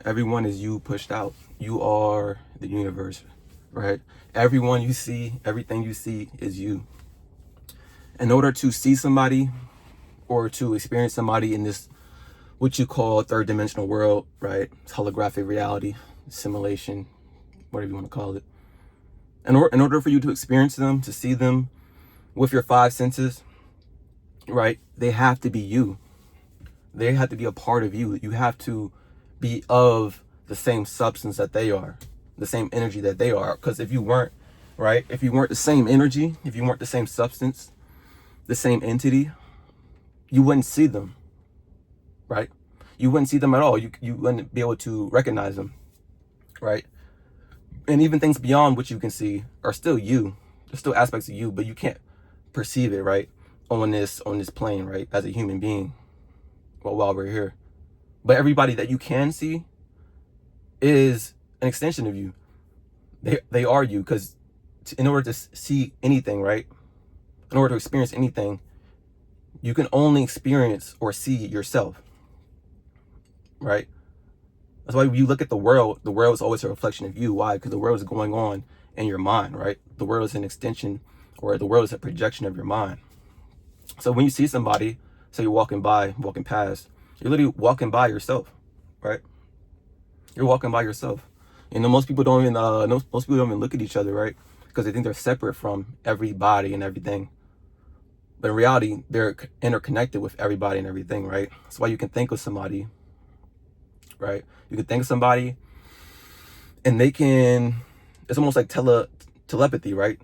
Everyone is you pushed out. You are the universe, right? Everyone you see, everything you see is you. In order to see somebody or to experience somebody in this, what you call third dimensional world, right? It's holographic reality, simulation, whatever you want to call it. In order for you to experience them, to see them with your five senses, right? They have to be you. They have to be a part of you. You have to be of the same substance that they are, the same energy that they are. Because if you weren't, right? If you weren't the same energy, if you weren't the same substance, the same entity, you wouldn't see them, right? You wouldn't see them at all. You wouldn't be able to recognize them, right? And even things beyond what you can see are still you. There's still aspects of you, but you can't perceive it, right? On this plane, right? As a human being, while we're here. But everybody that you can see is an extension of you. They are you, because in order to see anything, right? In order to experience anything, you can only experience or see yourself, right? That's why when you look at the world is always a reflection of you. Why? Because the world is going on in your mind, right? The world is an extension, or the world is a projection of your mind. So when you see somebody, say you're walking past, you're literally walking by yourself, right? You're walking by yourself. You know, most people don't even look at each other, right? Because they think they're separate from everybody and everything. But in reality, they're interconnected with everybody and everything, right? That's why you can think of somebody, right? You can think of somebody and it's almost like telepathy, right?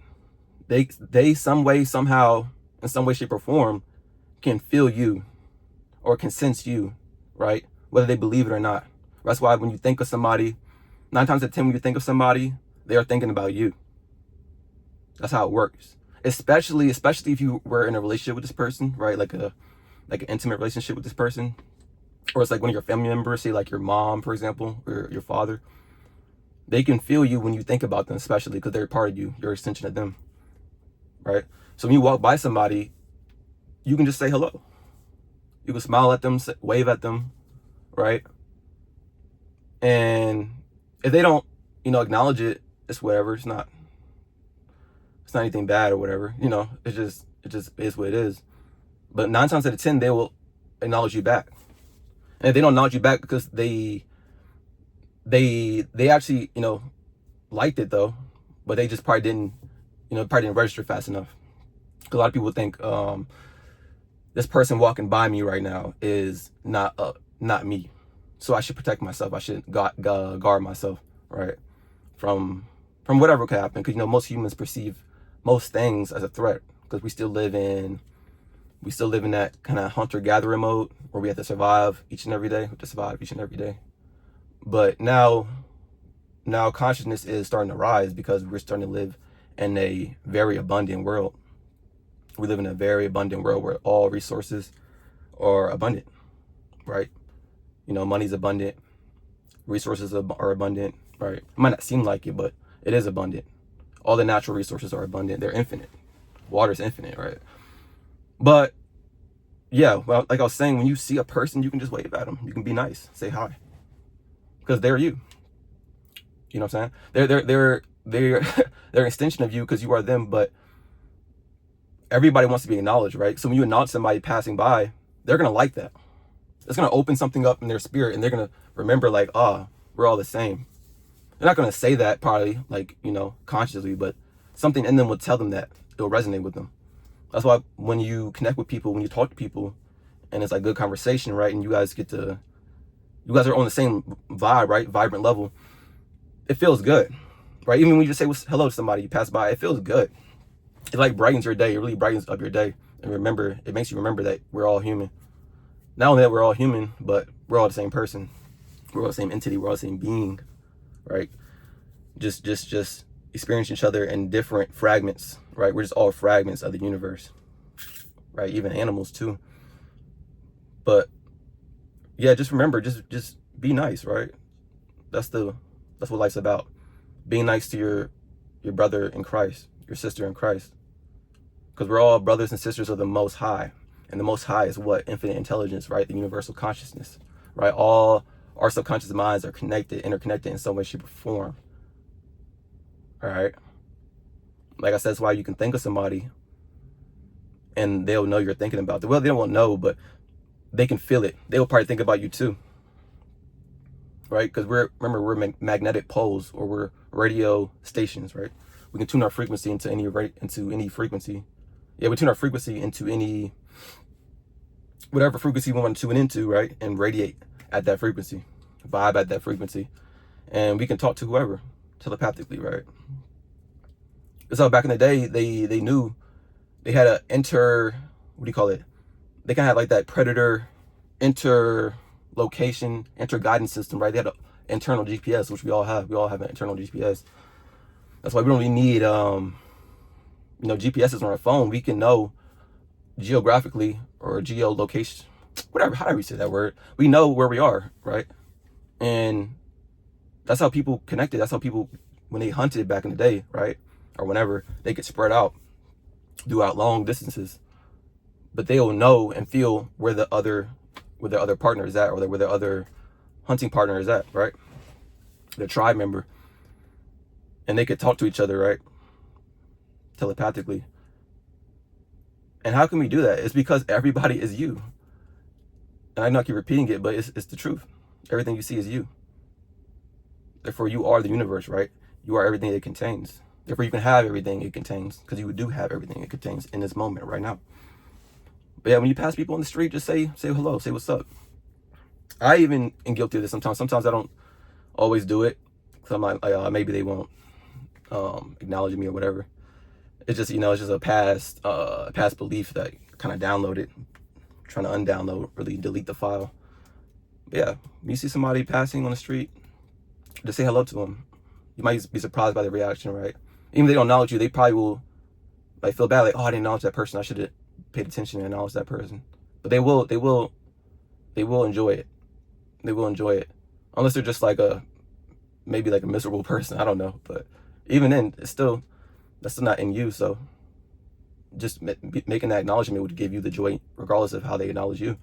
They some way, somehow, in some way, shape, or form, can feel you or can sense you, right? Whether they believe it or not. That's why when you think of somebody, 9 times out of 10, when you think of somebody, they are thinking about you. That's how it works. Especially if you were in a relationship with this person, right? Like an intimate relationship with this person. Or it's like one of your family members, say like your mom, for example, or your father. They can feel you when you think about them, especially because they're part of you. You're an extension of them, right? So when you walk by somebody, you can just say hello. You can smile at them, wave at them, right? And if they don't, acknowledge it, it's whatever. It's not anything bad or whatever. It just is what it is. But 9 times out of 10, they will acknowledge you back. And if they don't acknowledge you back because they actually, liked it though, but they just probably didn't register fast enough. A lot of people think this person walking by me right now is not me, so I should protect myself. I should guard myself, right, from whatever could happen. Because most humans perceive most things as a threat, because we still live in that kind of hunter-gatherer mode where we have to survive each and every day. But now consciousness is starting to rise, because we're starting to live in a very abundant world. We live in a very abundant world where all resources are abundant, right? Money's abundant, resources are abundant, right? It might not seem like it, but it is abundant. All the natural resources are abundant. They're infinite. Water's infinite, right? But yeah, well, like I was saying, when you see a person, you can just wave at them. You can be nice, say hi, because they're you. You know what I'm saying? They're an extension of you, because you are them. But everybody wants to be acknowledged, right? So when you acknowledge somebody passing by, they're gonna like that. It's gonna open something up in their spirit, and they're gonna remember, like, we're all the same. They're not gonna say that probably, like, consciously, but something in them will tell them that. It'll resonate with them. That's why when you connect with people, when you talk to people, and it's like good conversation, right? And you guys are on the same vibe, right? Vibrant level. It feels good, right? Even when you just say hello to somebody, you pass by, it feels good. It like brightens your day. It really brightens up your day. And it makes you remember that we're all human. Not only that we're all human, but we're all the same person. We're all the same entity. We're all the same being, right? Just experience each other in different fragments, right? We're just all fragments of the universe, right? Even animals too. But yeah, just remember, just be nice, right? That's what life's about. Being nice to your brother in Christ, your sister in Christ. Because we're all brothers and sisters of the Most High. And the Most High is what? Infinite intelligence, right? The universal consciousness, right? All our subconscious minds are interconnected in some way, shape, or form. All right. Like I said, that's why you can think of somebody and they'll know you're thinking about them. Well, they won't know, but they can feel it. They'll probably think about you too. Right? Because remember, we're magnetic poles, or we're radio stations, right? We can tune our frequency into any frequency. Yeah, we tune our frequency into any, whatever frequency we want to tune into, right? And radiate at that frequency, vibe at that frequency. And we can talk to whoever telepathically, right? So back in the day, they knew they had a what do you call it? They kind of had like that predator interlocation, guidance system, right? They had an internal GPS, which we all have. We all have an internal GPS. That's why we don't really need, GPSs on our phone. We can know geographically or geolocation, whatever, however you say that word. We know where we are, right? And that's how people connected. That's how people, when they hunted back in the day, right? Or whenever, they could spread out throughout long distances, but they'll know and feel where their other partner is at, or where their other hunting partner is at, right? Their tribe member. And they could talk to each other, right? Telepathically. And how can we do that? It's because everybody is you. And I know I keep repeating it, but it's the truth. Everything you see is you. Therefore, you are the universe, right? You are everything it contains. Therefore, you can have everything it contains, because you do have everything it contains in this moment right now. But yeah, when you pass people on the street, just say hello, say what's up. I even am guilty of this sometimes. Sometimes I don't always do it, because I'm like, maybe they won't acknowledge me or whatever. It's just, it's just a past belief that kind of downloaded, trying to undownload, really delete the file. But yeah, when you see somebody passing on the street, just say hello to them. You might be surprised by the reaction, right? Even if they don't acknowledge you, they probably will like feel bad, like, oh, I didn't acknowledge that person. I should have paid attention and acknowledged that person. But they will enjoy it. They will enjoy it, unless they're just like maybe like a miserable person. I don't know, but even then, that's still not in you. So just making that acknowledgement would give you the joy, regardless of how they acknowledge you.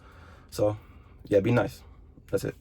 So yeah, be nice. That's it.